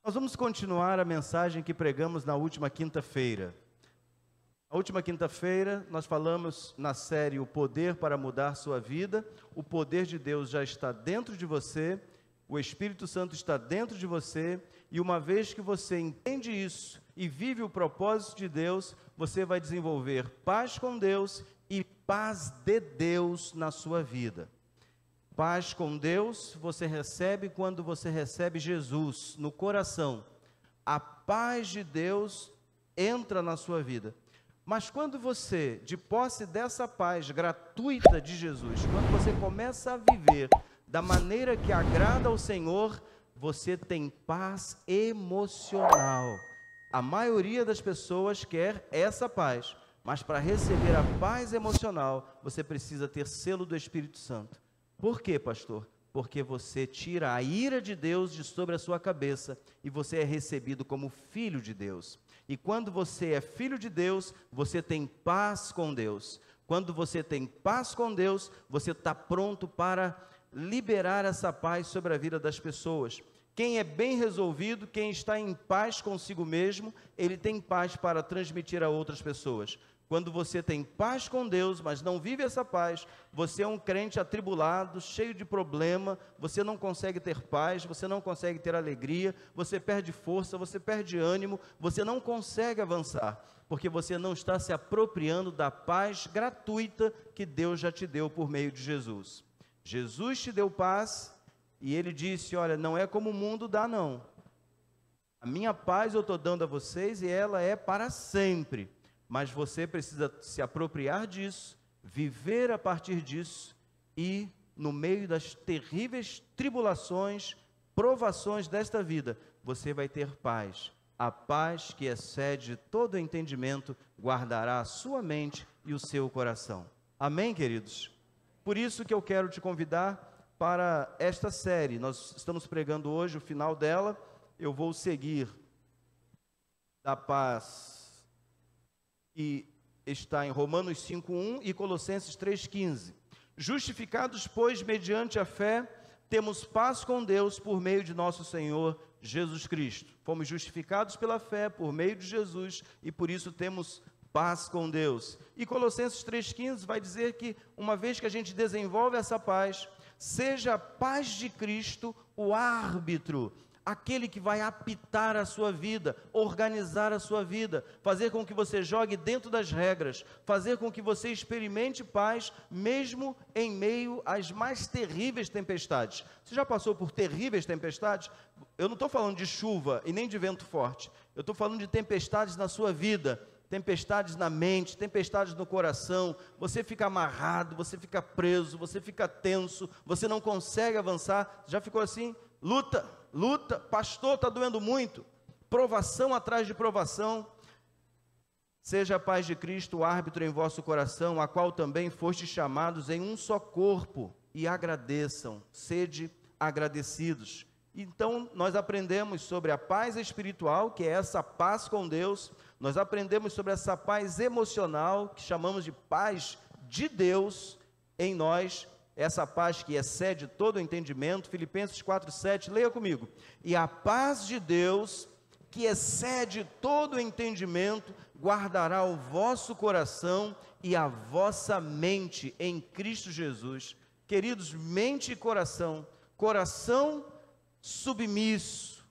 Nós vamos continuar a mensagem que pregamos na última quinta-feira. Na última quinta-feira, nós falamos na série O Poder para Mudar Sua Vida. O poder de Deus já está dentro de você, o Espírito Santo está dentro de você, e uma vez que você entende isso e vive o propósito de Deus, você vai desenvolver paz com Deus e paz de Deus na sua vida. Paz com Deus você recebe quando você recebe Jesus no coração. A paz de Deus entra na sua vida. Mas quando você, de posse dessa paz gratuita de Jesus, quando você começa a viver da maneira que agrada ao Senhor, você tem paz emocional. A maioria das pessoas quer essa paz, mas para receber a paz emocional, você precisa ter selo do Espírito Santo. Por quê, pastor? Porque você tira a ira de Deus de sobre a sua cabeça e você é recebido como filho de Deus. E quando você é filho de Deus, você tem paz com Deus. Quando você tem paz com Deus, você está pronto para liberar essa paz sobre a vida das pessoas. Quem é bem resolvido, quem está em paz consigo mesmo, ele tem paz para transmitir a outras pessoas. Quando você tem paz com Deus, mas não vive essa paz, você é um crente atribulado, cheio de problema, você não consegue ter paz, você não consegue ter alegria, você perde força, você perde ânimo, você não consegue avançar, porque você não está se apropriando da paz gratuita que Deus já te deu por meio de Jesus. Jesus te deu paz e Ele disse, olha, não é como o mundo dá não. A minha paz eu estou dando a vocês e ela é para sempre. Mas você precisa se apropriar disso, viver a partir disso e, no meio das terríveis tribulações, provações desta vida, você vai ter paz. A paz que excede todo entendimento guardará a sua mente e o seu coração. Amém, queridos? Por isso que eu quero te convidar para esta série. Nós estamos pregando hoje o final dela. Eu vou seguir da paz que está em Romanos 5:1 e Colossenses 3:15. Justificados, pois, mediante a fé, temos paz com Deus por meio de nosso Senhor Jesus Cristo. Fomos justificados pela fé por meio de Jesus e por isso temos paz com Deus. E Colossenses 3:15 vai dizer que uma vez que a gente desenvolve essa paz, seja a paz de Cristo o árbitro, aquele que vai apitar a sua vida, organizar a sua vida, fazer com que você jogue dentro das regras, fazer com que você experimente paz, mesmo em meio às mais terríveis tempestades. Você já passou por terríveis tempestades? Eu não estou falando de chuva e nem de vento forte, eu estou falando de tempestades na sua vida, tempestades na mente, tempestades no coração, você fica amarrado, você fica preso, você fica tenso, você não consegue avançar. Já ficou assim? Luta, pastor, está doendo muito, provação atrás de provação. Seja a paz de Cristo o árbitro em vosso coração, a qual também fostes chamados em um só corpo, e agradeçam, sede agradecidos. Então, nós aprendemos sobre a paz espiritual, que é essa paz com Deus, nós aprendemos sobre essa paz emocional, que chamamos de paz de Deus em nós, essa paz que excede todo o entendimento. Filipenses 4:7, leia comigo. E a paz de Deus, que excede todo o entendimento, guardará o vosso coração e a vossa mente em Cristo Jesus. Queridos, mente e coração, coração submisso,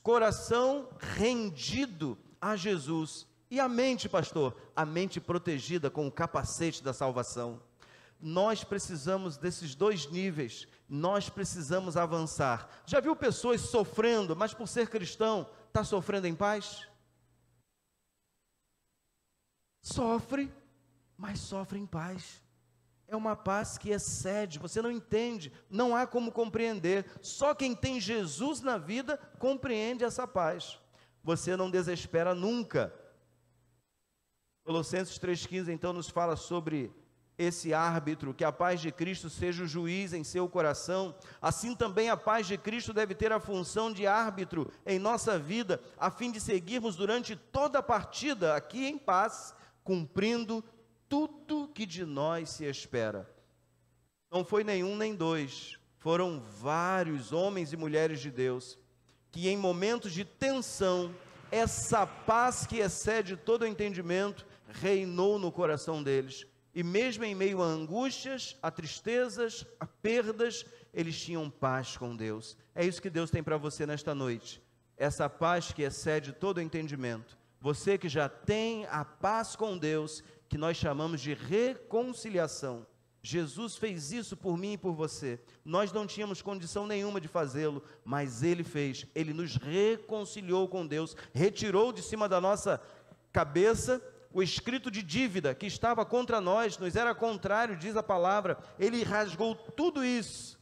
coração rendido a Jesus. E a mente, pastor? A mente protegida com o capacete da salvação. Nós precisamos desses dois níveis, nós precisamos avançar. Já viu pessoas sofrendo, mas por ser cristão, está sofrendo em paz? Sofre, mas sofre em paz. É uma paz que excede, você não entende, não há como compreender. Só quem tem Jesus na vida compreende essa paz. Você não desespera nunca. Colossenses 3,15 então nos fala sobre esse árbitro, que a paz de Cristo seja o juiz em seu coração. Assim também a paz de Cristo deve ter a função de árbitro em nossa vida, a fim de seguirmos durante toda a partida aqui em paz, cumprindo tudo que de nós se espera. Não foi nenhum nem dois, foram vários homens e mulheres de Deus que em momentos de tensão, essa paz que excede todo o entendimento reinou no coração deles. E mesmo em meio a angústias, a tristezas, a perdas, eles tinham paz com Deus. É isso que Deus tem para você nesta noite. Essa paz que excede todo o entendimento. Você que já tem a paz com Deus, que nós chamamos de reconciliação. Jesus fez isso por mim e por você. Nós não tínhamos condição nenhuma de fazê-lo, mas Ele fez. Ele nos reconciliou com Deus, retirou de cima da nossa cabeça o escrito de dívida que estava contra nós, nos era contrário, diz a palavra. Ele rasgou tudo isso.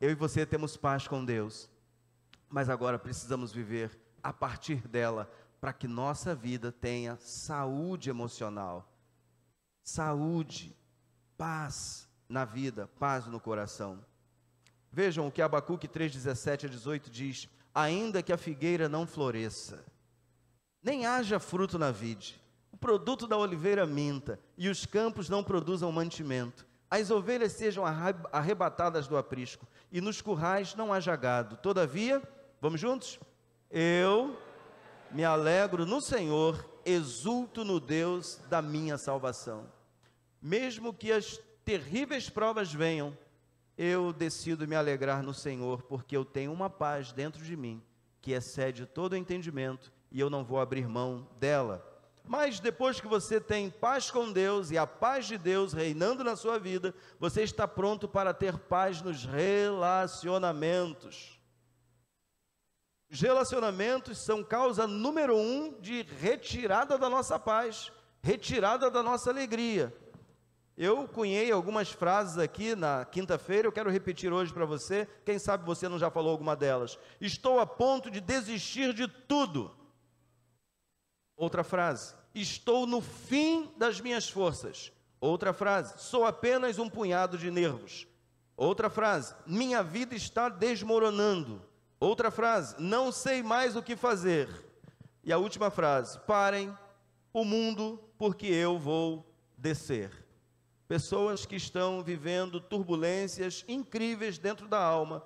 Eu e você temos paz com Deus, mas agora precisamos viver a partir dela, para que nossa vida tenha saúde emocional, saúde, paz na vida, paz no coração. Vejam o que Abacuque 3:17 a 18 diz: ainda que a figueira não floresça, nem haja fruto na vide, o produto da oliveira minta, e os campos não produzam mantimento, as ovelhas sejam arrebatadas do aprisco, e nos currais não haja gado, todavia, vamos juntos? Eu me alegro no Senhor, exulto no Deus da minha salvação. Mesmo que as terríveis provas venham, eu decido me alegrar no Senhor, porque eu tenho uma paz dentro de mim, que excede todo o entendimento, e eu não vou abrir mão dela. Mas depois que você tem paz com Deus, e a paz de Deus reinando na sua vida, você está pronto para ter paz nos relacionamentos. Os relacionamentos são causa número 1 de retirada da nossa paz, retirada da nossa alegria. Eu cunhei algumas frases aqui na quinta-feira, eu quero repetir hoje para você, quem sabe você não já falou alguma delas. Estou a ponto de desistir de tudo. Outra frase, estou no fim das minhas forças. Outra frase, sou apenas um punhado de nervos. Outra frase, minha vida está desmoronando. Outra frase, não sei mais o que fazer. E a última frase, parem o mundo, porque eu vou descer. Pessoas que estão vivendo turbulências incríveis dentro da alma,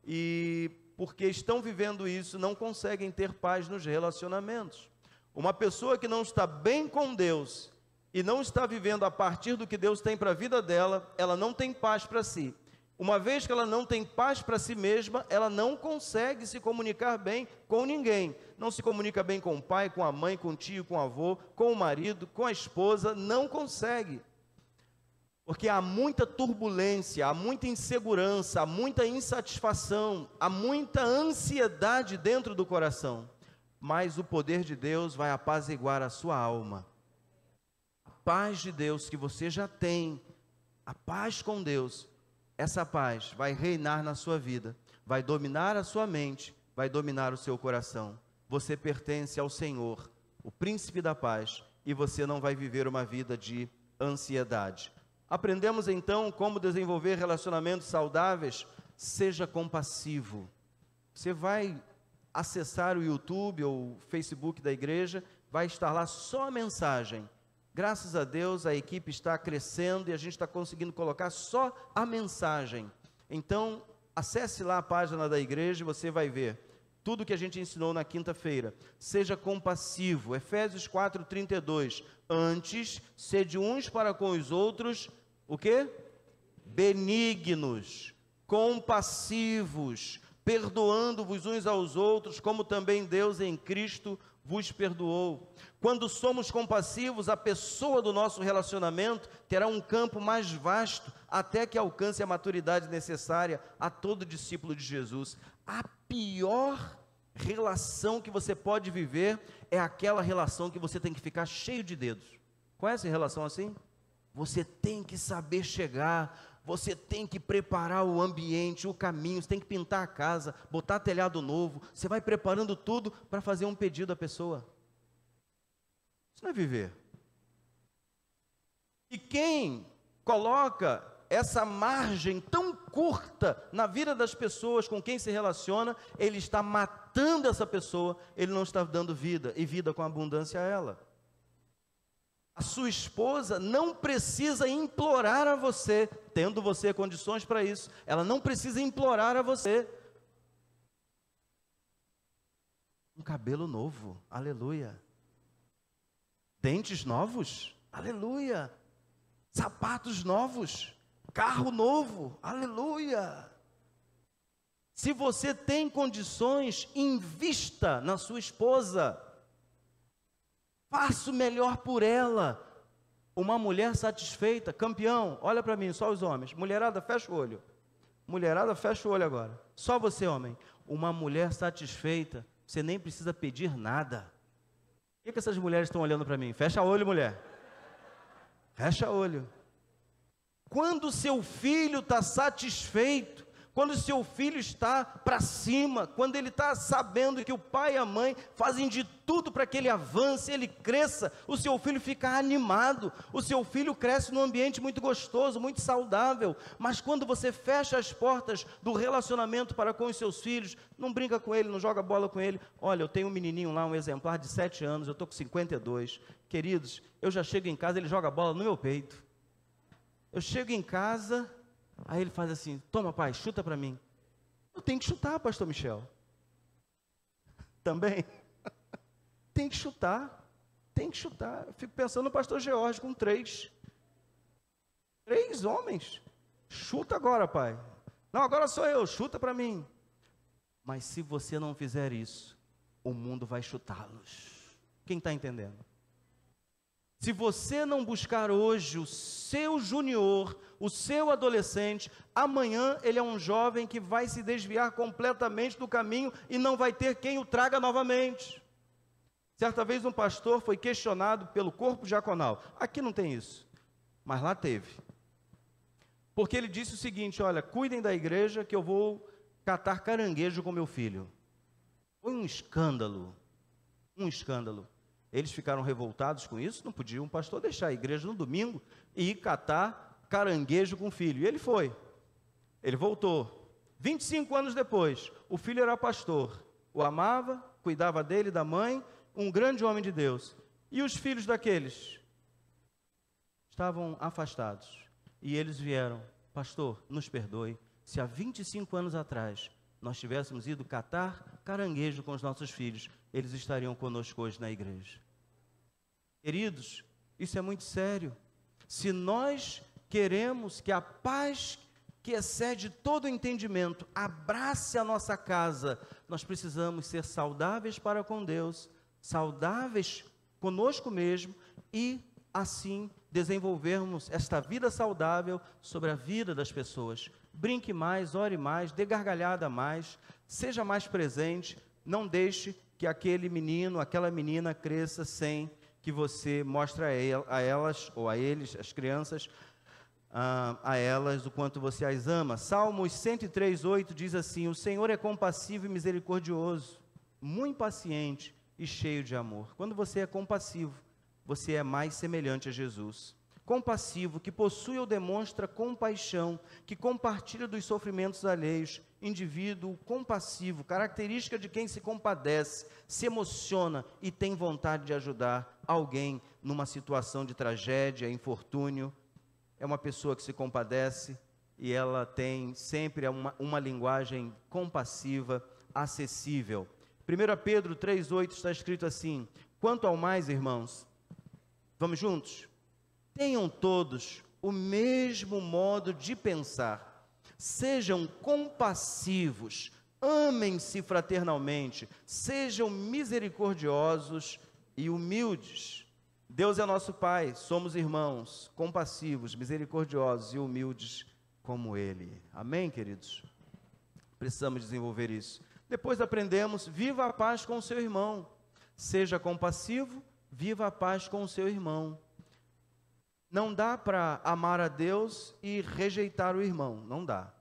e porque estão vivendo isso, não conseguem ter paz nos relacionamentos. Uma pessoa que não está bem com Deus, e não está vivendo a partir do que Deus tem para a vida dela, ela não tem paz para si. Uma vez que ela não tem paz para si mesma, ela não consegue se comunicar bem com ninguém. Não se comunica bem com o pai, com a mãe, com o tio, com o avô, com o marido, com a esposa, não consegue. Porque há muita turbulência, há muita insegurança, há muita insatisfação, há muita ansiedade dentro do coração. Mas o poder de Deus vai apaziguar a sua alma. A paz de Deus que você já tem, a paz com Deus, essa paz vai reinar na sua vida, vai dominar a sua mente, vai dominar o seu coração. Você pertence ao Senhor, o príncipe da paz, e você não vai viver uma vida de ansiedade. Aprendemos então como desenvolver relacionamentos saudáveis. Seja compassivo. Você vai acessar o YouTube ou o Facebook da igreja, vai estar lá só a mensagem. Graças a Deus a equipe está crescendo e a gente está conseguindo colocar só a mensagem. Então acesse lá a página da igreja e você vai ver tudo que a gente ensinou na quinta-feira. Seja compassivo, Efésios 4:32. Antes, sede uns para com os outros, o quê? Benignos, compassivos, perdoando-vos uns aos outros, como também Deus em Cristo vos perdoou. Quando somos compassivos, a pessoa do nosso relacionamento terá um campo mais vasto, até que alcance a maturidade necessária a todo discípulo de Jesus. A pior relação que você pode viver é aquela relação que você tem que ficar cheio de dedos. Conhece relação assim? Você tem que saber chegar, você tem que preparar o ambiente, o caminho, você tem que pintar a casa, botar telhado novo, você vai preparando tudo para fazer um pedido à pessoa. Isso não é viver. E quem coloca essa margem tão curta na vida das pessoas com quem se relaciona, ele está matando essa pessoa, ele não está dando vida, e vida com abundância a ela. A sua esposa não precisa implorar a você, tendo você condições para isso, ela não precisa implorar a você. Um cabelo novo, aleluia. Dentes novos, aleluia. Sapatos novos, carro novo, aleluia. Se você tem condições, invista na sua esposa. Faça o melhor por ela. Uma mulher satisfeita, campeão, olha para mim, só os homens. Mulherada, fecha o olho. Mulherada, fecha o olho agora. Só você, homem. Uma mulher satisfeita, você nem precisa pedir nada. O que essas mulheres estão olhando para mim? Fecha o olho, mulher. Fecha o olho. Quando seu filho está satisfeito, quando seu filho está para cima, quando ele está sabendo que o pai e a mãe fazem de tudo para que ele avance, ele cresça, o seu filho fica animado, o seu filho cresce num ambiente muito gostoso, muito saudável. Mas quando você fecha as portas do relacionamento para com os seus filhos, não brinca com ele, não joga bola com ele. Olha, eu tenho um menininho lá, um exemplar de 7 anos, eu estou com 52. Queridos, eu já chego em casa, ele joga bola no meu peito. Eu chego em casa, aí ele faz assim, toma pai, chuta para mim. Eu tenho que chutar, pastor Michel. Também? Tem que chutar. Eu fico pensando no pastor George com 3 homens. Chuta agora, pai. Não, agora sou eu, chuta para mim. Mas se você não fizer isso, o mundo vai chutá-los. Quem está entendendo? Se você não buscar hoje o seu junior, o seu adolescente, amanhã ele é um jovem que vai se desviar completamente do caminho e não vai ter quem o traga novamente. Certa vez um pastor foi questionado pelo corpo diaconal. Aqui não tem isso, mas lá teve. Porque ele disse o seguinte, olha, cuidem da igreja que eu vou catar caranguejo com meu filho. Foi um escândalo. Eles ficaram revoltados com isso, não podia um pastor deixar a igreja no domingo e ir catar caranguejo com o filho. E ele foi. Ele voltou. 25 anos depois, o filho era pastor. O amava, cuidava dele, da mãe, um grande homem de Deus. E os filhos daqueles estavam afastados. E eles vieram, pastor, nos perdoe, se há 25 anos atrás nós tivéssemos ido catar caranguejo com os nossos filhos, eles estariam conosco hoje na igreja. Queridos, isso é muito sério. Se nós queremos que a paz que excede todo entendimento abrace a nossa casa, nós precisamos ser saudáveis para com Deus, saudáveis conosco mesmo e assim desenvolvermos esta vida saudável sobre a vida das pessoas. Brinque mais, ore mais, dê gargalhada mais, seja mais presente, não deixe que aquele menino, aquela menina cresça sem que você mostre a elas, ou a eles, as crianças, a elas o quanto você as ama. Salmos 103:8 diz assim, o Senhor é compassivo e misericordioso, muito paciente e cheio de amor. Quando você é compassivo, você é mais semelhante a Jesus. Compassivo, que possui ou demonstra compaixão, que compartilha dos sofrimentos alheios. Indivíduo compassivo, característica de quem se compadece, se emociona e tem vontade de ajudar alguém numa situação de tragédia, infortúnio. É uma pessoa que se compadece e ela tem sempre uma linguagem compassiva, acessível. 1 Pedro 3:8 está escrito assim, quanto ao mais, irmãos, vamos juntos? Tenham todos o mesmo modo de pensar, sejam compassivos, amem-se fraternalmente, sejam misericordiosos e humildes. Deus é nosso Pai, somos irmãos, compassivos, misericordiosos e humildes como Ele. Amém, queridos? Precisamos desenvolver isso. Depois aprendemos, viva a paz com o seu irmão. Seja compassivo, viva a paz com o seu irmão. Não dá para amar a Deus e rejeitar o irmão, não dá.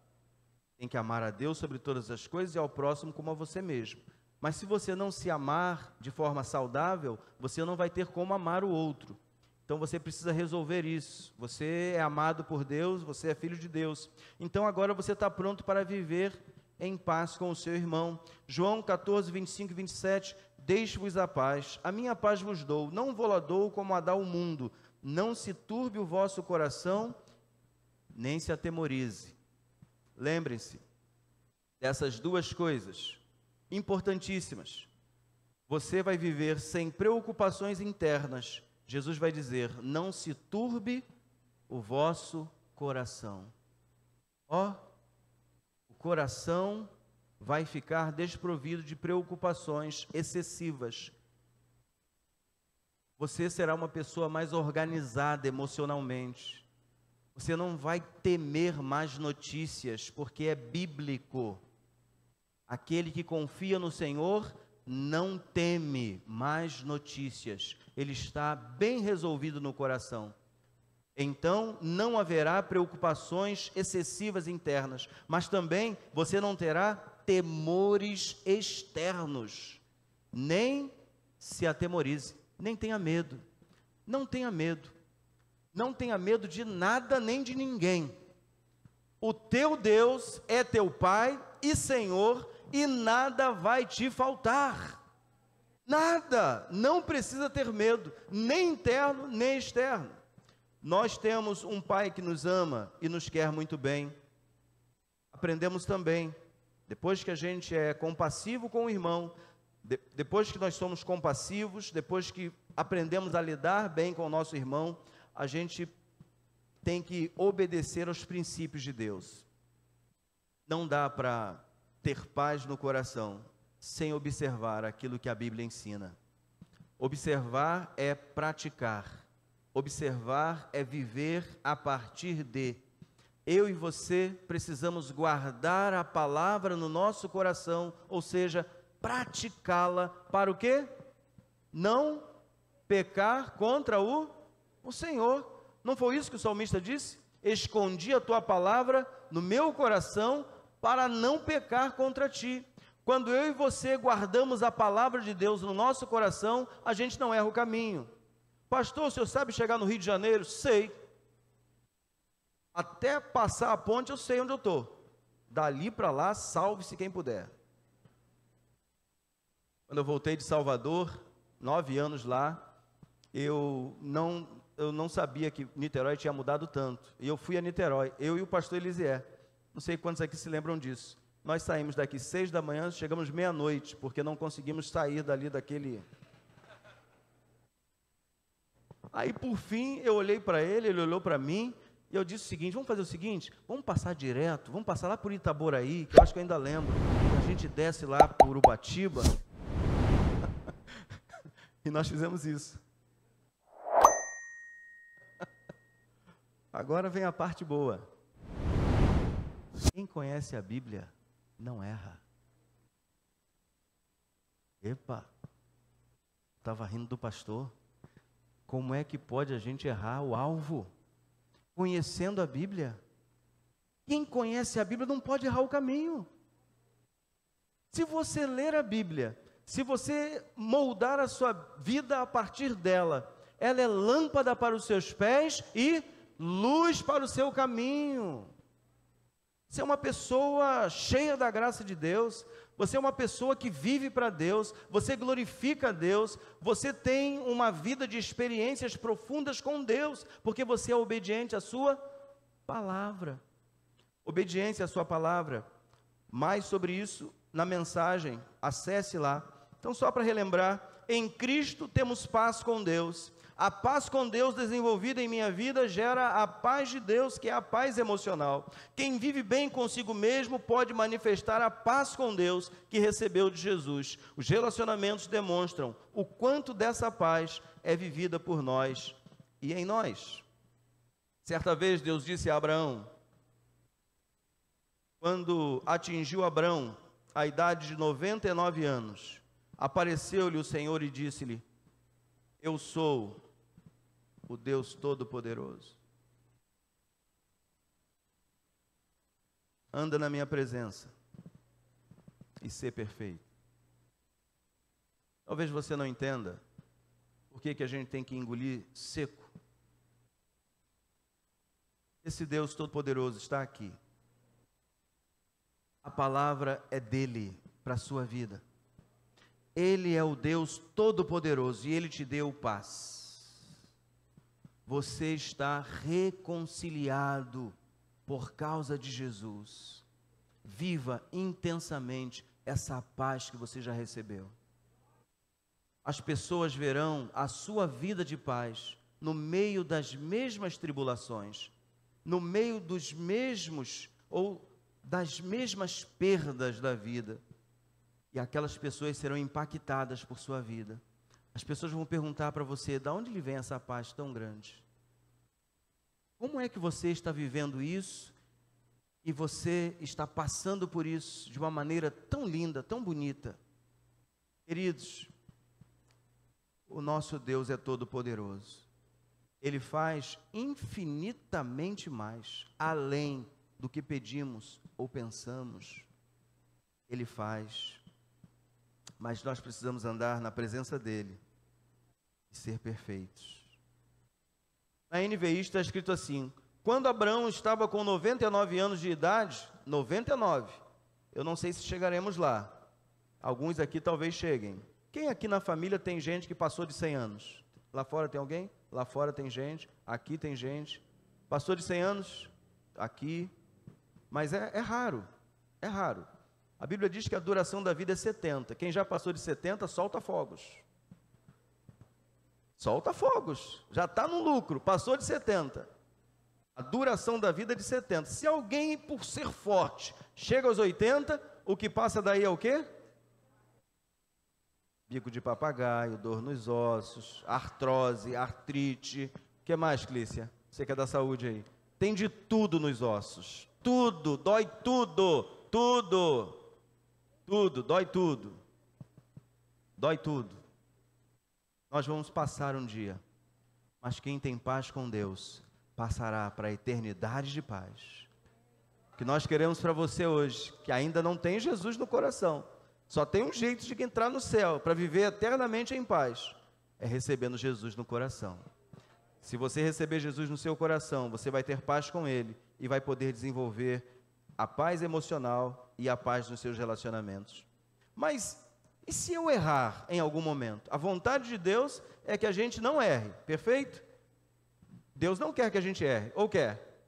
Tem que amar a Deus sobre todas as coisas e ao próximo como a você mesmo. Mas se você não se amar de forma saudável, você não vai ter como amar o outro. Então você precisa resolver isso. Você é amado por Deus, você é filho de Deus. Então agora você está pronto para viver em paz com o seu irmão. João 14:25 e 27, deixe-vos a paz, a minha paz vos dou, não vou-la dou como a dá o mundo. Não se turbe o vosso coração, nem se atemorize. Lembrem-se dessas duas coisas importantíssimas. Você vai viver sem preocupações internas. Jesus vai dizer: não se turbe o vosso coração. Ó, o coração vai ficar desprovido de preocupações excessivas. Você será uma pessoa mais organizada emocionalmente. Você não vai temer más notícias, porque é bíblico. Aquele que confia no Senhor não teme más notícias. Ele está bem resolvido no coração. Então, não haverá preocupações excessivas internas, mas também você não terá temores externos. Nem se atemorize, nem tenha medo. Não tenha medo. Não tenha medo de nada nem de ninguém. O teu Deus é teu Pai e Senhor, e nada vai te faltar. Nada. Não precisa ter medo, nem interno, nem externo. Nós temos um Pai que nos ama e nos quer muito bem. Aprendemos também, depois que a gente é compassivo com o irmão, depois que nós somos compassivos, depois que aprendemos a lidar bem com o nosso irmão, a gente tem que obedecer aos princípios de Deus. Não dá para ter paz no coração sem observar aquilo que a Bíblia ensina. Observar é praticar. Observar é viver a partir de. Eu e você precisamos guardar a palavra no nosso coração, ou seja, praticá-la para o quê? Não pecar contra o Senhor. Não foi isso que o salmista disse? Escondi a tua palavra no meu coração para não pecar contra ti. Quando eu e você guardamos a palavra de Deus no nosso coração, a gente não erra o caminho. Pastor, o senhor sabe chegar no Rio de Janeiro? Sei. Até passar a ponte eu sei onde eu estou. Dali para lá, salve-se quem puder. Quando eu voltei de Salvador, 9 anos lá, eu não sabia que Niterói tinha mudado tanto. E eu fui a Niterói, eu e o pastor Elisier. Não sei quantos aqui se lembram disso. Nós saímos daqui 6 da manhã, chegamos meia-noite, porque não conseguimos sair dali daquele... Aí, por fim, eu olhei para ele, ele olhou para mim, e eu disse o seguinte: vamos fazer o seguinte, vamos passar direto, vamos passar lá por Itaboraí, que eu acho que eu ainda lembro, a gente desce lá por Ubatiba, e nós fizemos isso. Agora vem a parte boa. Quem conhece a Bíblia, não erra. Epa, estava rindo do pastor. Como é que pode a gente errar o alvo? Conhecendo a Bíblia. Quem conhece a Bíblia não pode errar o caminho. Se você ler a Bíblia, se você moldar a sua vida a partir dela, ela é lâmpada para os seus pés e luz para o seu caminho. Você é uma pessoa cheia da graça de Deus, você é uma pessoa que vive para Deus, você glorifica a Deus, você tem uma vida de experiências profundas com Deus, porque você é obediente à sua palavra. Obediência à sua palavra. Mais sobre isso na mensagem, acesse lá. Então, só para relembrar, em Cristo temos paz com Deus. A paz com Deus desenvolvida em minha vida gera a paz de Deus, que é a paz emocional. Quem vive bem consigo mesmo pode manifestar a paz com Deus que recebeu de Jesus. Os relacionamentos demonstram o quanto dessa paz é vivida por nós e em nós. Certa vez Deus disse a Abraão, quando atingiu Abraão a idade de 99 anos, apareceu-lhe o Senhor e disse-lhe: eu sou o Deus Todo-Poderoso. Anda na minha presença e ser perfeito. Talvez você não entenda por que a gente tem que engolir seco. Esse Deus Todo-Poderoso está aqui. A palavra é dele para a sua vida. Ele é o Deus Todo-Poderoso e Ele te deu paz. Você está reconciliado por causa de Jesus. Viva intensamente essa paz que você já recebeu. as pessoas verão a sua vida de paz no meio das mesmas tribulações, no meio dos mesmos ou das mesmas perdas da vida. E aquelas pessoas serão impactadas por sua vida. As pessoas vão perguntar para você: de onde lhe vem essa paz tão grande? Como é que você está vivendo isso? E você está passando por isso de uma maneira tão linda, tão bonita. Queridos, o nosso Deus é todo-poderoso. Ele faz infinitamente mais, além do que pedimos ou pensamos. Ele faz. Mas nós precisamos andar na presença dEle e ser perfeitos. Na NVI está escrito assim: quando Abraão estava com 99 anos de idade, 99, eu não sei se chegaremos lá, alguns aqui talvez cheguem. Quem aqui na família tem gente que passou de 100 anos? Lá fora tem alguém? Lá fora tem gente, aqui tem gente. Passou de 100 anos? Aqui. Mas é raro, é raro. A Bíblia diz que a duração da vida é 70. Quem já passou de 70, solta fogos. Solta fogos. Já está no lucro, passou de 70. A duração da vida é de 70. Se alguém, por ser forte, chega aos 80, o que passa daí é o quê? Bico de papagaio, dor nos ossos, artrose, artrite. O que mais, Clícia? Você que é da saúde aí. Tem de tudo nos ossos. Tudo, dói tudo, tudo. Tudo, dói tudo. Dói tudo. Nós vamos passar um dia, mas quem tem paz com Deus, passará para a eternidade de paz. O que nós queremos para você hoje, que ainda não tem Jesus no coração, só tem um jeito de entrar no céu, para viver eternamente em paz, é recebendo Jesus no coração. Se você receber Jesus no seu coração, você vai ter paz com Ele, e vai poder desenvolver a paz emocional e a paz nos seus relacionamentos. Mas, e se eu errar em algum momento? A vontade de Deus é que a gente não erre, perfeito? Deus não quer que a gente erre, ou quer?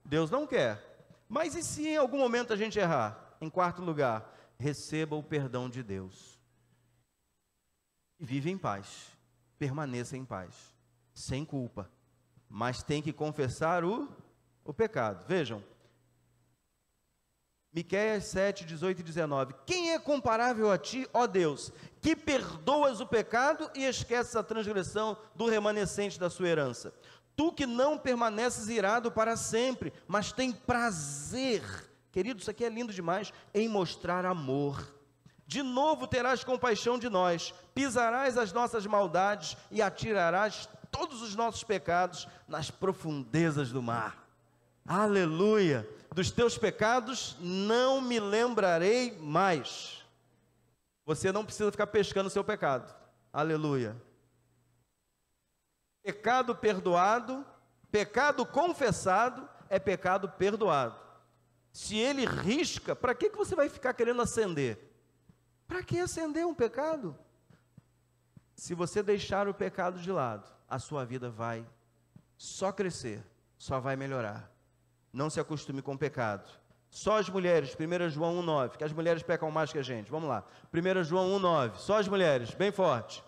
Deus não quer. Mas e se em algum momento a gente errar? Em quarto lugar, receba o perdão de Deus. E vive em paz, permaneça em paz, sem culpa. Mas tem que confessar o pecado. Vejam, Miqueias 7, 18 e 19. Quem é comparável a ti, ó Deus, que perdoas o pecado e esqueces a transgressão do remanescente da sua herança? Tu que não permaneces irado para sempre, mas tem prazer, querido, isso aqui é lindo demais, em mostrar amor. De novo terás compaixão de nós, pisarás as nossas maldades e atirarás todos os nossos pecados nas profundezas do mar. Aleluia! Dos teus pecados não me lembrarei mais. Você não precisa ficar pescando o seu pecado. Aleluia! Pecado perdoado, pecado confessado é pecado perdoado. Se ele risca, para que você vai ficar querendo acender? Para que acender um pecado? Se você deixar o pecado de lado, a sua vida vai só crescer, só vai melhorar. Não se acostume com o pecado. Só as mulheres, 1 João 1,9, que as mulheres pecam mais que a gente. Vamos lá, 1 João 1,9, só as mulheres, bem forte.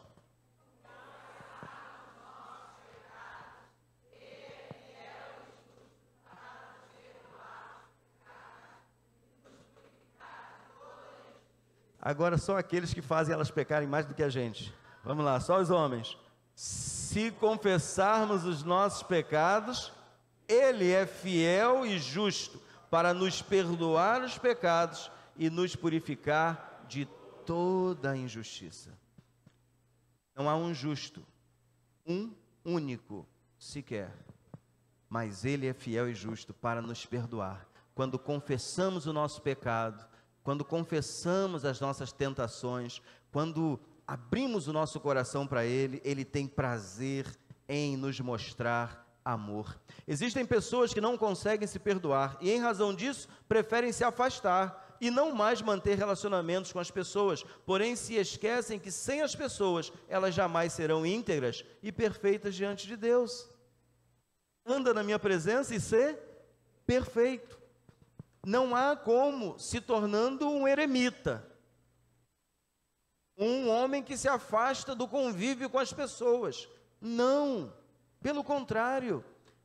Agora só aqueles que fazem elas pecarem mais do que a gente. Vamos lá, só os homens. Se confessarmos os nossos pecados, Ele é fiel e justo para nos perdoar os pecados e nos purificar de toda a injustiça. Não há um justo, um único sequer, mas Ele é fiel e justo para nos perdoar. Quando confessamos o nosso pecado, quando confessamos as nossas tentações, quando abrimos o nosso coração para Ele, Ele tem prazer em nos mostrar amor. Existem pessoas que não conseguem se perdoar e, em razão disso, preferem se afastar e não mais manter relacionamentos com as pessoas, porém se esquecem que sem as pessoas, elas jamais serão íntegras e perfeitas diante de Deus. Anda na minha presença e ser perfeito. Não há como se tornando um eremita. um homem que se afasta do convívio com as pessoas. Não, pelo contrário,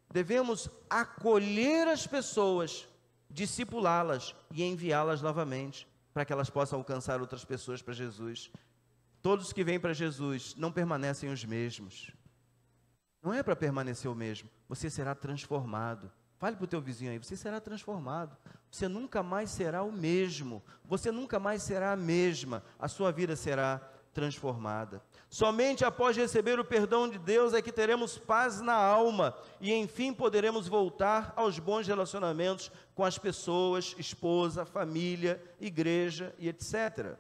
devemos acolher as pessoas, discipulá-las e enviá-las novamente, para que elas possam alcançar outras pessoas para Jesus. Todos que vêm para Jesus não permanecem os mesmos. Não é para permanecer o mesmo, você será transformado. Fale para o teu vizinho aí, você será transformado. Você nunca mais será o mesmo, você nunca mais será a mesma, a sua vida será transformada. Somente após receber o perdão de Deus é que teremos paz na alma e enfim poderemos voltar aos bons relacionamentos com as pessoas, esposa, família, igreja e etc.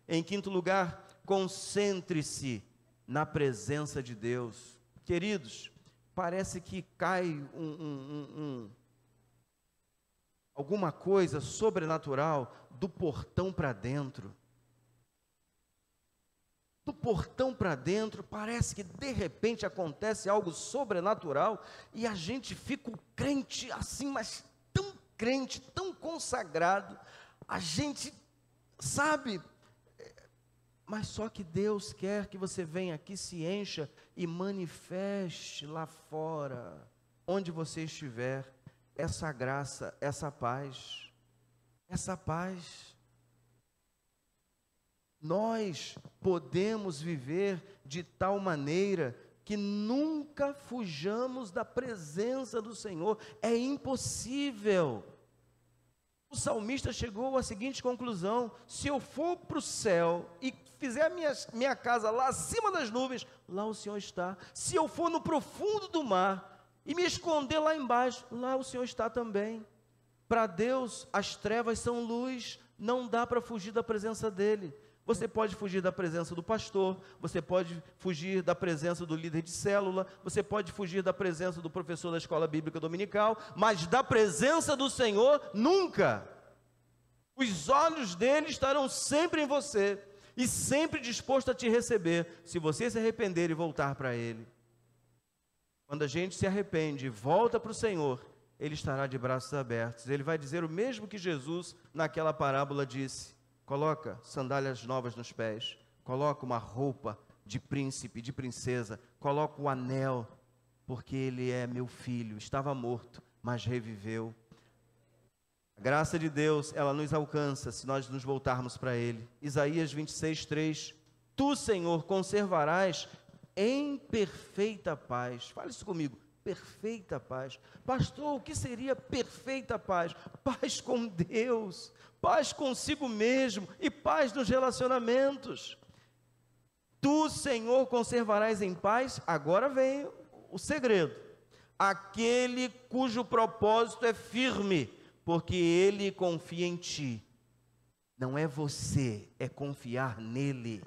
Em quinto lugar, concentre-se na presença de Deus. Queridos, parece que cai alguma coisa sobrenatural do portão para dentro. Do portão para dentro, parece que de repente acontece algo sobrenatural e a gente fica um crente assim, mas tão crente, tão consagrado, a gente sabe, mas só que Deus quer que você venha aqui, se encha e manifeste lá fora, onde você estiver, essa graça, essa paz, essa paz. Nós podemos viver de tal maneira que nunca fujamos da presença do Senhor, é impossível. O salmista chegou à seguinte conclusão: se eu for para o céu e fizer a minha casa lá acima das nuvens, lá o Senhor está. Se eu for no profundo do mar e me esconder lá embaixo, lá o Senhor está também. Para Deus, as trevas são luz, não dá para fugir da presença dEle. Você pode fugir da presença do pastor, você pode fugir da presença do líder de célula, você pode fugir da presença do professor da escola bíblica dominical, mas da presença do Senhor, nunca. Os olhos dele estarão sempre em você e sempre disposto a te receber, se você se arrepender e voltar para ele. Quando a gente se arrepende e volta para o Senhor, ele estará de braços abertos. Ele vai dizer o mesmo que Jesus naquela parábola disse: coloca sandálias novas nos pés, coloca uma roupa de príncipe, de princesa, coloca o anel, porque ele é meu filho, estava morto, mas reviveu. A graça de Deus, ela nos alcança se nós nos voltarmos para ele. Isaías 26:3, tu, Senhor, conservarás em perfeita paz. Fale isso comigo, perfeita paz. Pastor, o que seria perfeita paz? Paz com Deus, paz consigo mesmo e paz nos relacionamentos. Tu, Senhor, conservarás em paz. Agora vem o segredo: aquele cujo propósito é firme, porque ele confia em ti. Não é você, é confiar nele.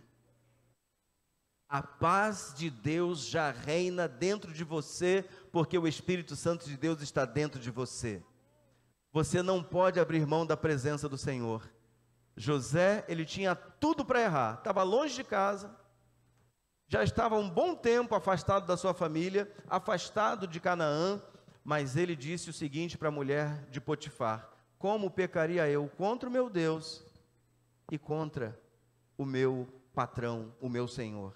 A paz de Deus já reina dentro de você, porque o Espírito Santo de Deus está dentro de você. Você não pode abrir mão da presença do Senhor. José, ele tinha tudo para errar, estava longe de casa, já estava um bom tempo afastado da sua família, afastado de Canaã, mas ele disse o seguinte para a mulher de Potifar: como pecaria eu contra o meu Deus e contra o meu patrão, o meu Senhor?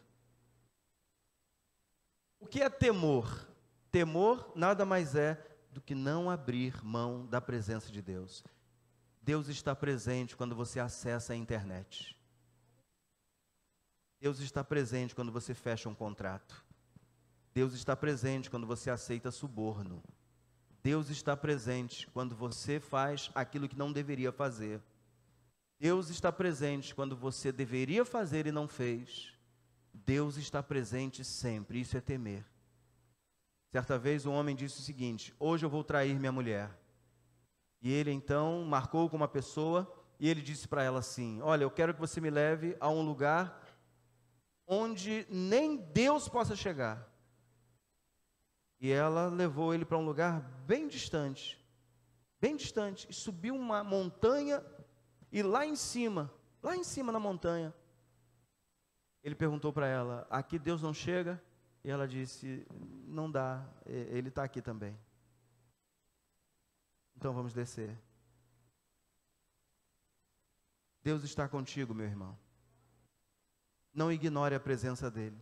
O que é temor? Temor nada mais é do que não abrir mão da presença de Deus. Deus está presente quando você acessa a internet. Deus está presente quando você fecha um contrato. Deus está presente quando você aceita suborno. Deus está presente quando você faz aquilo que não deveria fazer. Deus está presente quando você deveria fazer e não fez. Deus está presente sempre, isso é temer. Certa vez um homem disse o seguinte: hoje eu vou trair minha mulher. E ele então marcou com uma pessoa e ele disse para ela assim: olha, eu quero que você me leve a um lugar onde nem Deus possa chegar. E ela levou ele para um lugar bem distante, e subiu uma montanha, e lá em cima na montanha, ele perguntou para ela: aqui Deus não chega? E ela disse: não dá, ele está aqui também. Então vamos descer. Deus está contigo, meu irmão. não ignore a presença dEle.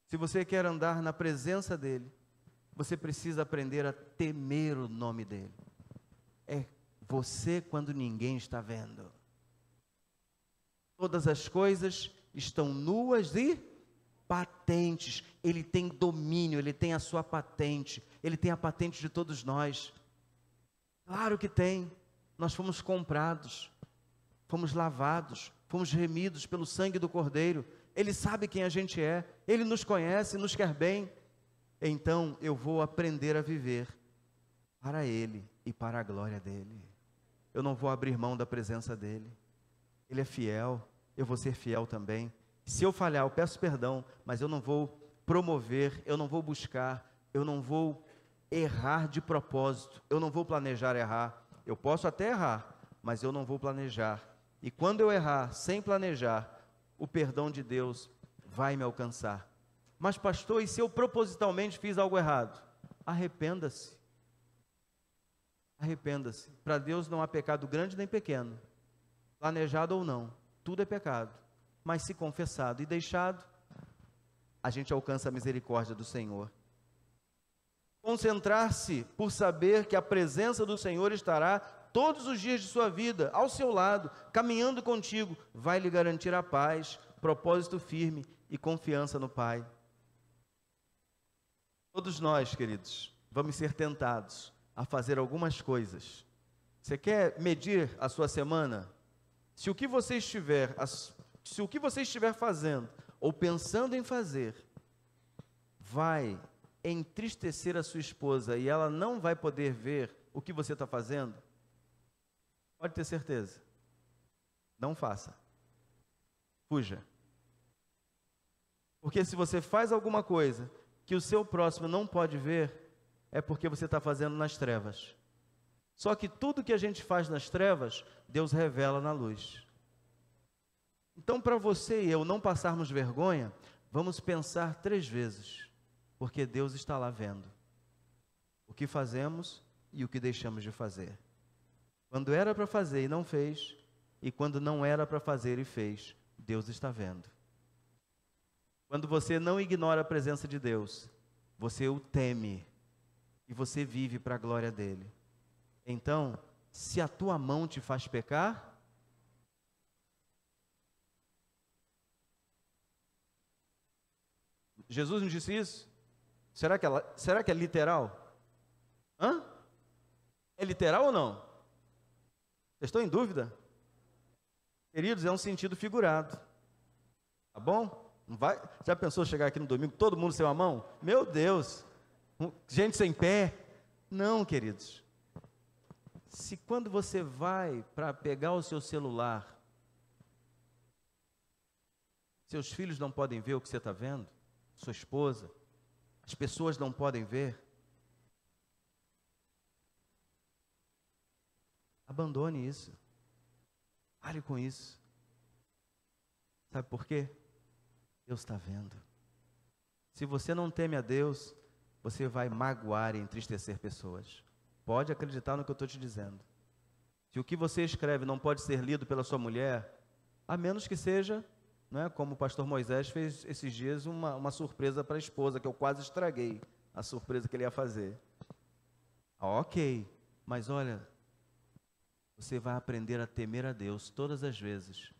Se você quer andar na presença dEle, você precisa aprender a temer o nome dEle. É você quando ninguém está vendo. Todas as coisas estão nuas e patentes. Ele tem domínio, Ele tem a sua patente. Ele tem a patente de todos nós. Claro que tem. Nós fomos comprados, fomos lavados, fomos remidos pelo sangue do Cordeiro. Ele sabe quem a gente é, Ele nos conhece, nos quer bem. Então eu vou aprender a viver para Ele e para a glória dEle. Eu não vou abrir mão da presença dEle. Ele é fiel, eu vou ser fiel também. Se eu falhar, eu peço perdão, mas eu não vou promover, eu não vou buscar, eu não vou errar de propósito, eu não vou planejar errar. Eu posso até errar, mas eu não vou planejar. E quando eu errar sem planejar, o perdão de Deus vai me alcançar. Mas pastor, e se eu propositalmente fiz algo errado? Arrependa-se. Arrependa-se. Para Deus não há pecado grande nem pequeno, planejado ou não, tudo é pecado. Mas se confessado e deixado, a gente alcança a misericórdia do Senhor. Concentrar-se por saber que a presença do Senhor estará todos os dias de sua vida, ao seu lado, caminhando contigo, vai lhe garantir a paz, propósito firme e confiança no Pai. Todos nós, queridos, vamos ser tentados a fazer algumas coisas. Você quer medir a sua semana? Se o que você estiver fazendo ou pensando em fazer vai entristecer a sua esposa e ela não vai poder ver o que você está fazendo, pode ter certeza, não faça, fuja. Porque se você faz alguma coisa que o seu próximo não pode ver, é porque você está fazendo nas trevas. Só que tudo que a gente faz nas trevas, Deus revela na luz. Então, para você e eu não passarmos vergonha, vamos pensar 3 vezes, porque Deus está lá vendo o que fazemos e o que deixamos de fazer. Quando era para fazer e não fez, e quando não era para fazer e fez, Deus está vendo. Quando você não ignora a presença de Deus, você o teme e você vive para a glória dEle. Então, se a tua mão te faz pecar, Jesus nos disse isso? Será que é literal? Hã? É literal ou não? Vocês estão em dúvida? Queridos, é um sentido figurado. Tá bom? Não vai, já pensou chegar aqui no domingo, todo mundo sem uma mão? Meu Deus! Gente sem pé? Não, queridos. Se quando você vai para pegar o seu celular, seus filhos não podem ver o que você está vendo, sua esposa, as pessoas não podem ver, abandone isso, pare com isso. Sabe por quê? Deus está vendo. Se você não teme a Deus, você vai magoar e entristecer pessoas. Pode acreditar no que eu estou te dizendo. Se o que você escreve não pode ser lido pela sua mulher, a menos que seja, não é, como o pastor Moisés fez esses dias, uma surpresa para a esposa, que eu quase estraguei a surpresa que ele ia fazer. Ok, mas olha, você vai aprender a temer a Deus todas as vezes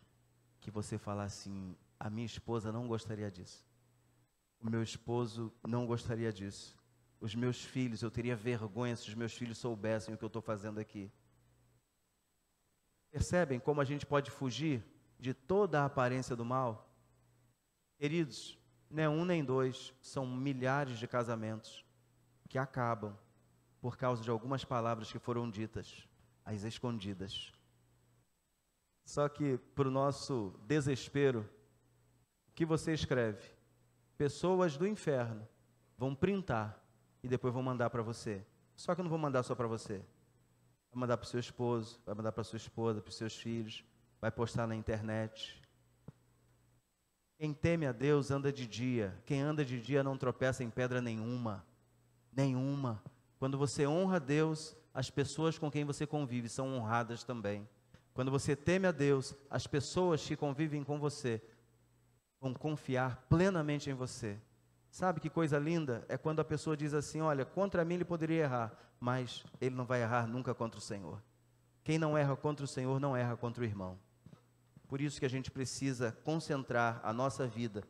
que você falar assim: a minha esposa não gostaria disso, o meu esposo não gostaria disso, os meus filhos, eu teria vergonha se os meus filhos soubessem o que eu estou fazendo aqui. Percebem como a gente pode fugir de toda a aparência do mal? Queridos, não é 1 nem 2, são milhares de casamentos que acabam por causa de algumas palavras que foram ditas, às escondidas. Só que, para o nosso desespero, o que você escreve? Pessoas do inferno vão printar e depois vão mandar para você. Só que não vão mandar só para você. Vai mandar para o seu esposo, vai mandar para a sua esposa, para os seus filhos, vai postar na internet. Quem teme a Deus anda de dia. Quem anda de dia não tropeça em pedra nenhuma. Nenhuma. Quando você honra a Deus, as pessoas com quem você convive são honradas também. Quando você teme a Deus, as pessoas que convivem com você vão confiar plenamente em você. Sabe que coisa linda? É quando a pessoa diz assim, olha, contra mim ele poderia errar, mas ele não vai errar nunca contra o Senhor. Quem não erra contra o Senhor, não erra contra o irmão. Por isso que a gente precisa concentrar a nossa vida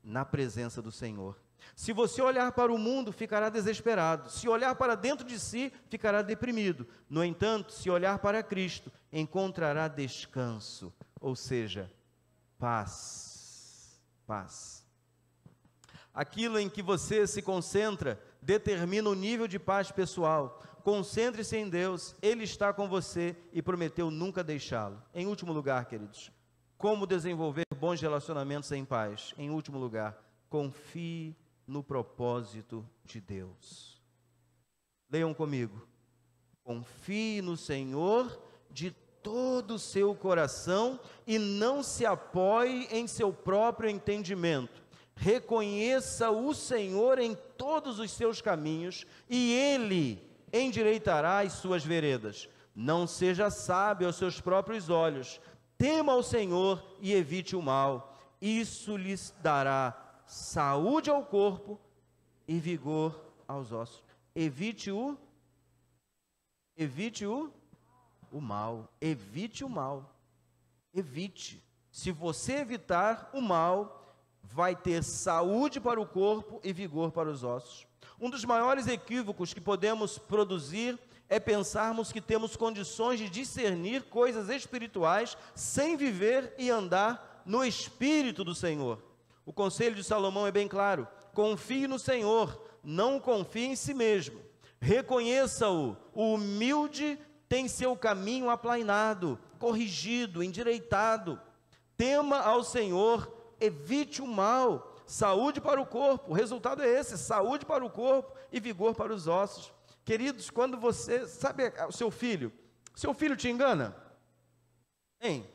na presença do Senhor. Se você olhar para o mundo, ficará desesperado. Se olhar para dentro de si, ficará deprimido. No entanto, se olhar para Cristo, encontrará descanso, ou seja, paz. Paz. Aquilo em que você se concentra determina o nível de paz pessoal. Concentre-se em Deus, Ele está com você e prometeu nunca deixá-lo. Em último lugar, queridos, como desenvolver bons relacionamentos em paz? Em último lugar, confie no propósito de Deus. Leiam comigo. Confie no Senhor de todo o seu coração e não se apoie em seu próprio entendimento. Reconheça o Senhor em todos os seus caminhos e Ele endireitará as suas veredas. Não seja sábio aos seus próprios olhos. Tema ao Senhor e evite o mal. Isso lhes dará saúde ao corpo e vigor aos ossos. Evite o mal. Evite o mal. Evite. Se você evitar o mal, vai ter saúde para o corpo e vigor para os ossos. Um dos maiores equívocos que podemos produzir é pensarmos que temos condições de discernir coisas espirituais sem viver e andar no Espírito do Senhor. O conselho de Salomão é bem claro: confie no Senhor, não confie em si mesmo. Reconheça-o. O humilde tem seu caminho aplainado, corrigido, endireitado. Tema ao Senhor, evite o mal. Saúde para o corpo, o resultado é esse: saúde para o corpo e vigor para os ossos. Queridos, quando você, sabe o seu filho te engana? Hein?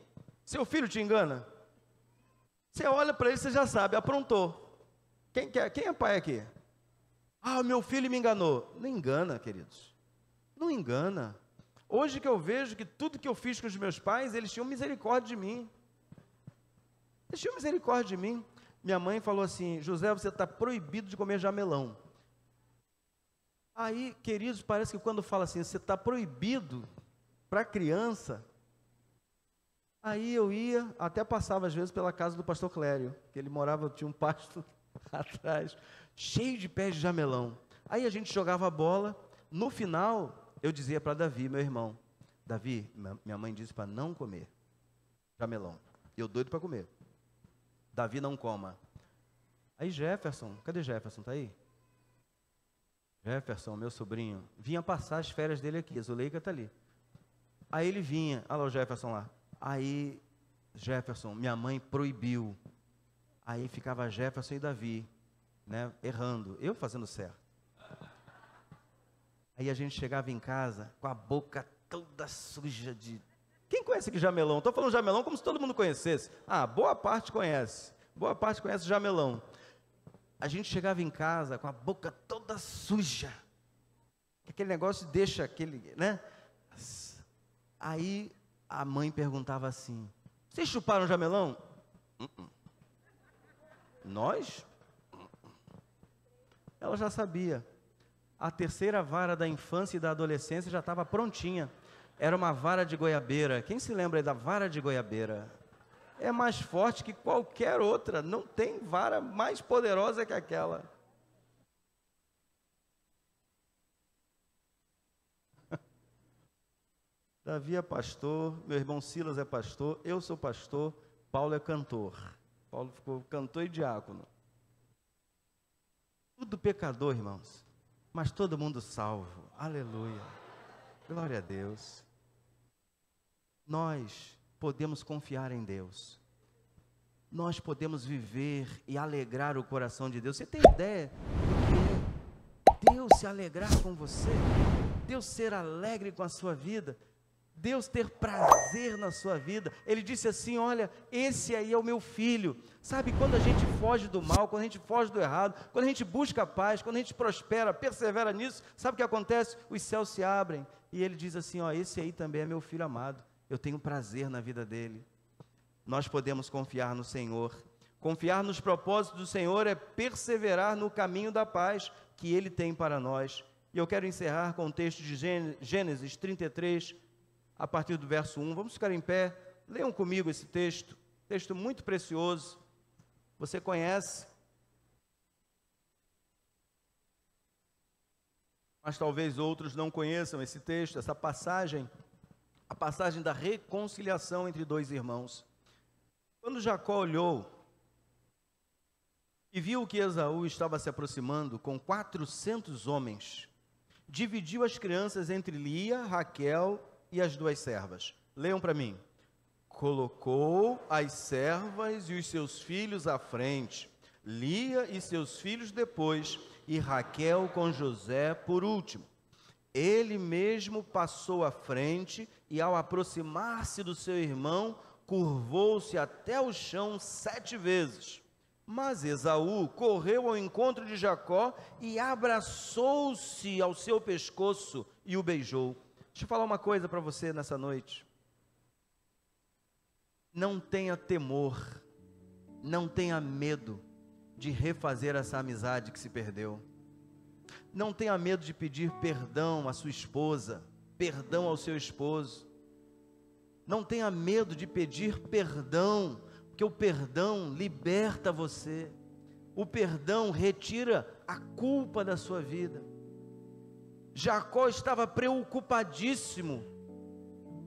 Seu filho te engana? Você olha para ele, você já sabe, aprontou. Quem é pai aqui? Ah, meu filho me enganou. Não engana, queridos. Não engana. Hoje que eu vejo que tudo que eu fiz com os meus pais, eles tinham misericórdia de mim. Eles tinham misericórdia de mim. Minha mãe falou assim: José, você está proibido de comer jamelão. Aí, queridos, parece que quando fala assim, você está proibido para criança. Aí eu ia, até passava às vezes pela casa do pastor Clério, que ele morava, tinha um pasto atrás, cheio de pés de jamelão. Aí a gente jogava bola. No final, eu dizia para Davi, meu irmão: Davi, minha mãe disse para não comer jamelão. Eu doido para comer. Davi, não coma. Aí Jefferson, cadê Jefferson? Está aí? Jefferson, meu sobrinho, vinha passar as férias dele aqui, a Zuleika está ali. Aí ele vinha, olha lá o Jefferson lá. Aí, Jefferson, minha mãe proibiu. Aí ficava Jefferson e Davi, né, errando, eu fazendo certo. Aí a gente chegava em casa com a boca toda suja de... Quem conhece aqui jamelão? Estou falando jamelão como se todo mundo conhecesse. Ah, boa parte conhece. Boa parte conhece jamelão. A gente chegava em casa com a boca toda suja. Aquele negócio deixa aquele, né? Aí a mãe perguntava assim: vocês chuparam jamelão? Nós? Ela já sabia. A terceira vara da infância e da adolescência já estava prontinha. Era uma vara de goiabeira. Quem se lembra aí da vara de goiabeira? É mais forte que qualquer outra. Não tem vara mais poderosa que aquela. Davi é pastor, meu irmão Silas é pastor, eu sou pastor, Paulo é cantor. Paulo ficou cantor e diácono. Tudo pecador, irmãos, mas todo mundo salvo. Aleluia. Glória a Deus. Nós podemos confiar em Deus. Nós podemos viver e alegrar o coração de Deus. Você tem ideia do que é Deus se alegrar com você? Deus ser alegre com a sua vida? Deus ter prazer na sua vida? Ele disse assim: olha, esse aí é o meu filho. Sabe, quando a gente foge do mal, quando a gente foge do errado, quando a gente busca a paz, quando a gente prospera, persevera nisso, sabe o que acontece? Os céus se abrem e ele diz assim: ó, esse aí também é meu filho amado. Eu tenho prazer na vida dele. Nós podemos confiar no Senhor. Confiar nos propósitos do Senhor é perseverar no caminho da paz que Ele tem para nós. E eu quero encerrar com o texto de Gênesis 33, a partir do verso 1. Vamos ficar em pé, leiam comigo esse texto muito precioso. Você conhece, mas talvez outros não conheçam esse texto, essa passagem, a passagem da reconciliação entre dois irmãos. Quando Jacó olhou e viu que Esaú estava se aproximando com 400 homens, dividiu as crianças entre Lia, Raquel e as duas servas. Leiam para mim. Colocou as servas e os seus filhos à frente, Lia e seus filhos depois, e Raquel com José por último. Ele mesmo passou à frente e, ao aproximar-se do seu irmão, curvou-se até o chão 7 vezes. Mas Esaú correu ao encontro de Jacó e abraçou-se ao seu pescoço e o beijou. Deixa eu falar uma coisa para você nessa noite. Não tenha temor, não tenha medo de refazer essa amizade que se perdeu. Não tenha medo de pedir perdão à sua esposa, perdão ao seu esposo. Não tenha medo de pedir perdão, porque o perdão liberta você. O perdão retira a culpa da sua vida. Jacó estava preocupadíssimo.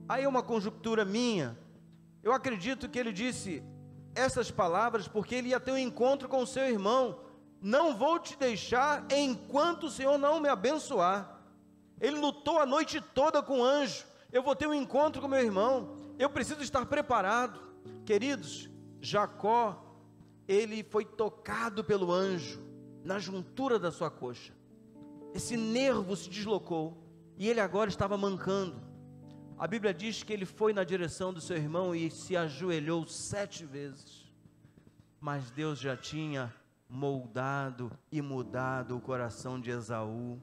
Aí é uma conjectura minha. Eu acredito que ele disse essas palavras porque ele ia ter um encontro com o seu irmão. Não vou te deixar enquanto o Senhor não me abençoar. Ele lutou a noite toda com o anjo. Eu vou ter um encontro com meu irmão. Eu preciso estar preparado. Queridos, Jacó, ele foi tocado pelo anjo na juntura da sua coxa. Esse nervo se deslocou e ele agora estava mancando. A Bíblia diz que ele foi na direção do seu irmão e se ajoelhou 7 vezes. Mas Deus já tinha moldado e mudado o coração de Esaú.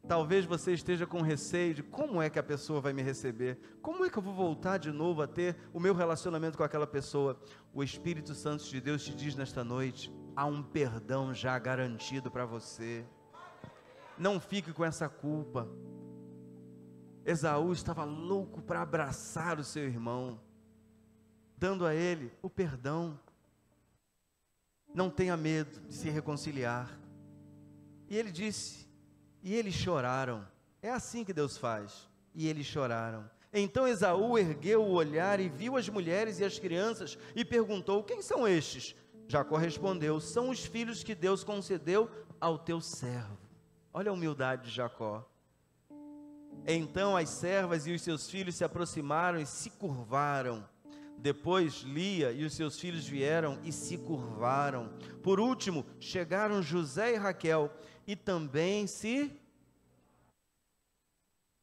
Talvez você esteja com receio de como é que a pessoa vai me receber, como é que eu vou voltar de novo a ter o meu relacionamento com aquela pessoa. O Espírito Santo de Deus te diz nesta noite, há um perdão já garantido para você. Não fique com essa culpa. Esaú estava louco para abraçar o seu irmão, dando a ele o perdão. Não tenha medo de se reconciliar. E ele disse, e eles choraram. É assim que Deus faz. E eles choraram. Então Esaú ergueu o olhar e viu as mulheres e as crianças e perguntou, quem são estes? Jacó respondeu, são os filhos que Deus concedeu ao teu servo. Olha a humildade de Jacó. Então as servas e os seus filhos se aproximaram e se curvaram. Depois Lia e os seus filhos vieram e se curvaram. Por último, chegaram José e Raquel e também se...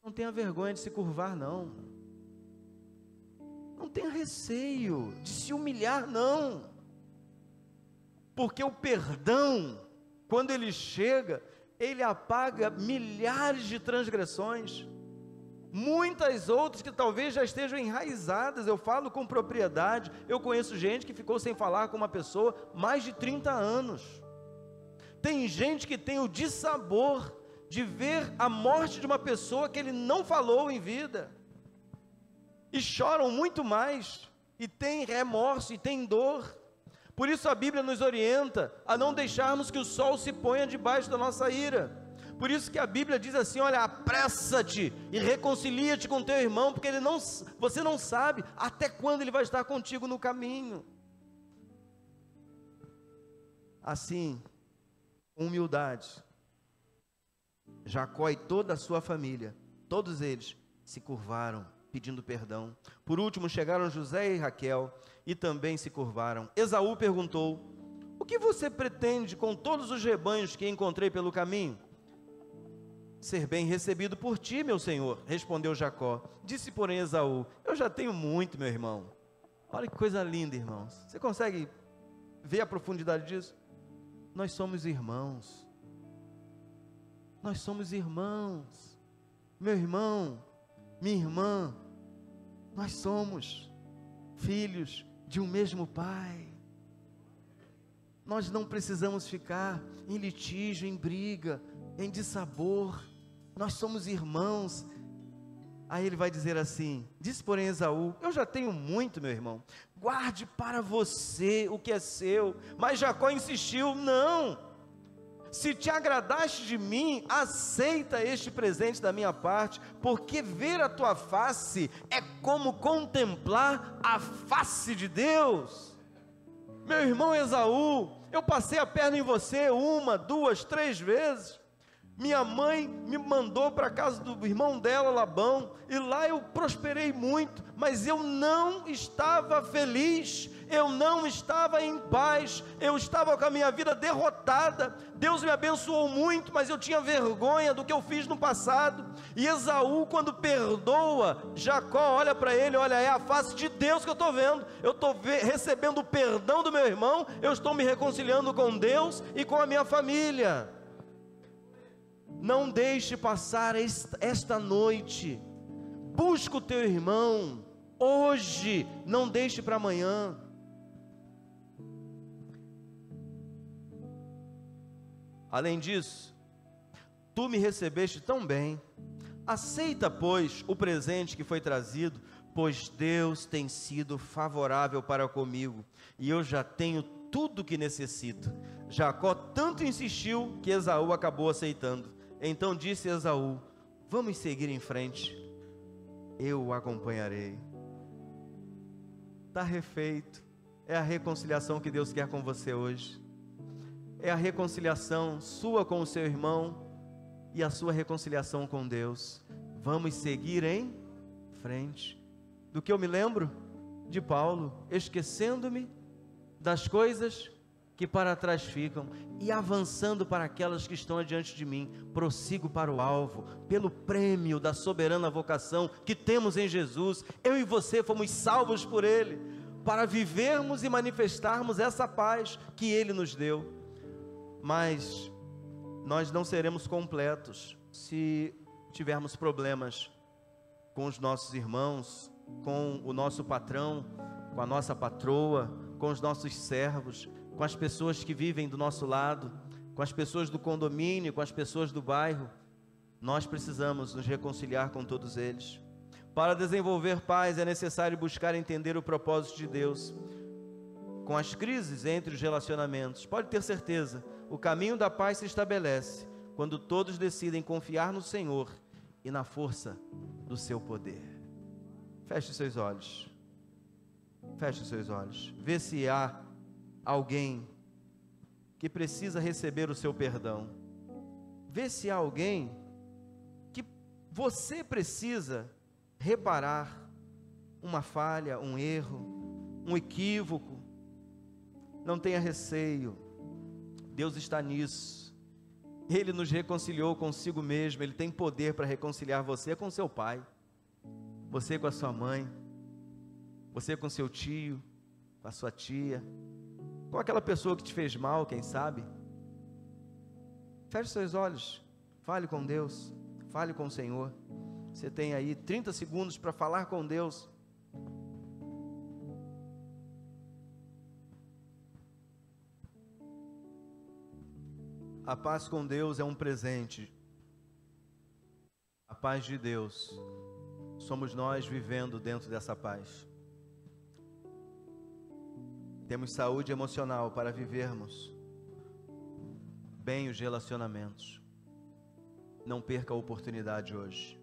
Não tenha vergonha de se curvar, não. Não tenha receio de se humilhar, não. Porque o perdão, quando ele chega, ele apaga milhares de transgressões. Muitas outras que talvez já estejam enraizadas, eu falo com propriedade. Eu conheço gente que ficou sem falar com uma pessoa mais de 30 anos. Tem gente que tem o dissabor de ver a morte de uma pessoa que ele não falou em vida. E choram muito mais, e tem remorso, e tem dor. Por isso a Bíblia nos orienta a não deixarmos que o sol se ponha debaixo da nossa ira. Por isso que a Bíblia diz assim, olha, apressa-te e reconcilia-te com teu irmão, porque você não sabe até quando ele vai estar contigo no caminho. Assim, com humildade, Jacó e toda a sua família, todos eles se curvaram, pedindo perdão. Por último, chegaram José e Raquel e também se curvaram. Esaú perguntou, o que você pretende com todos os rebanhos que encontrei pelo caminho? Ser bem recebido por ti, meu senhor, respondeu Jacó. Disse, porém, Esaú, eu já tenho muito, meu irmão. Olha que coisa linda, irmãos. Você consegue ver a profundidade disso? Nós somos irmãos. Nós somos irmãos. Meu irmão, minha irmã, nós somos filhos de um mesmo Pai. Nós não precisamos ficar em litígio, em briga, em dissabor. Nós somos irmãos. Aí ele vai dizer assim: disse porém Esaú: eu já tenho muito, meu irmão, guarde para você o que é seu. Mas Jacó insistiu: não, se te agradaste de mim, aceita este presente da minha parte, porque ver a tua face é como contemplar a face de Deus. Meu irmão Esaú, eu passei a perna em você 1, 2, 3 vezes. Minha mãe me mandou para a casa do irmão dela, Labão, e lá eu prosperei muito, mas eu não estava feliz, eu não estava em paz, eu estava com a minha vida derrotada. Deus me abençoou muito, mas eu tinha vergonha do que eu fiz no passado. E Esaú, quando perdoa Jacó, olha para ele, olha, é a face de Deus que eu estou vendo, eu estou recebendo o perdão do meu irmão, eu estou me reconciliando com Deus e com a minha família. Não deixe passar esta noite, busca o teu irmão, hoje, não deixe para amanhã. Além disso, tu me recebeste tão bem, aceita pois o presente que foi trazido, pois Deus tem sido favorável para comigo, e eu já tenho tudo o que necessito. Jacó tanto insistiu que Esaú acabou aceitando. Então disse Esaú: vamos seguir em frente, eu o acompanharei. Está refeito. É a reconciliação que Deus quer com você hoje. É a reconciliação sua com o seu irmão e a sua reconciliação com Deus. Vamos seguir em frente. Do que eu me lembro? De Paulo: esquecendo-me das coisas que para trás ficam, e avançando para aquelas que estão adiante de mim, prossigo para o alvo, pelo prêmio da soberana vocação que temos em Jesus. Eu e você fomos salvos por Ele, para vivermos e manifestarmos essa paz que Ele nos deu. Mas nós não seremos completos se tivermos problemas com os nossos irmãos, com o nosso patrão, com a nossa patroa, com os nossos servos, com as pessoas que vivem do nosso lado, com as pessoas do condomínio, com as pessoas do bairro. Nós precisamos nos reconciliar com todos eles. Para desenvolver paz é necessário buscar entender o propósito de Deus. Com as crises entre os relacionamentos, pode ter certeza, o caminho da paz se estabelece quando todos decidem confiar no Senhor e na força do seu poder. Feche os seus olhos. Feche os seus olhos. Vê se há alguém que precisa receber o seu perdão. Vê se há alguém que você precisa reparar uma falha, um erro, um equívoco. Não tenha receio, Deus está nisso. Ele nos reconciliou consigo mesmo, Ele tem poder para reconciliar você com seu pai, você com a sua mãe, você com seu tio, com a sua tia, com aquela pessoa que te fez mal, quem sabe. Feche seus olhos, fale com Deus, fale com o Senhor. Você tem aí 30 segundos para falar com Deus. A paz com Deus é um presente. A paz de Deus, somos nós vivendo dentro dessa paz. Temos saúde emocional para vivermos bem os relacionamentos. Não perca a oportunidade hoje.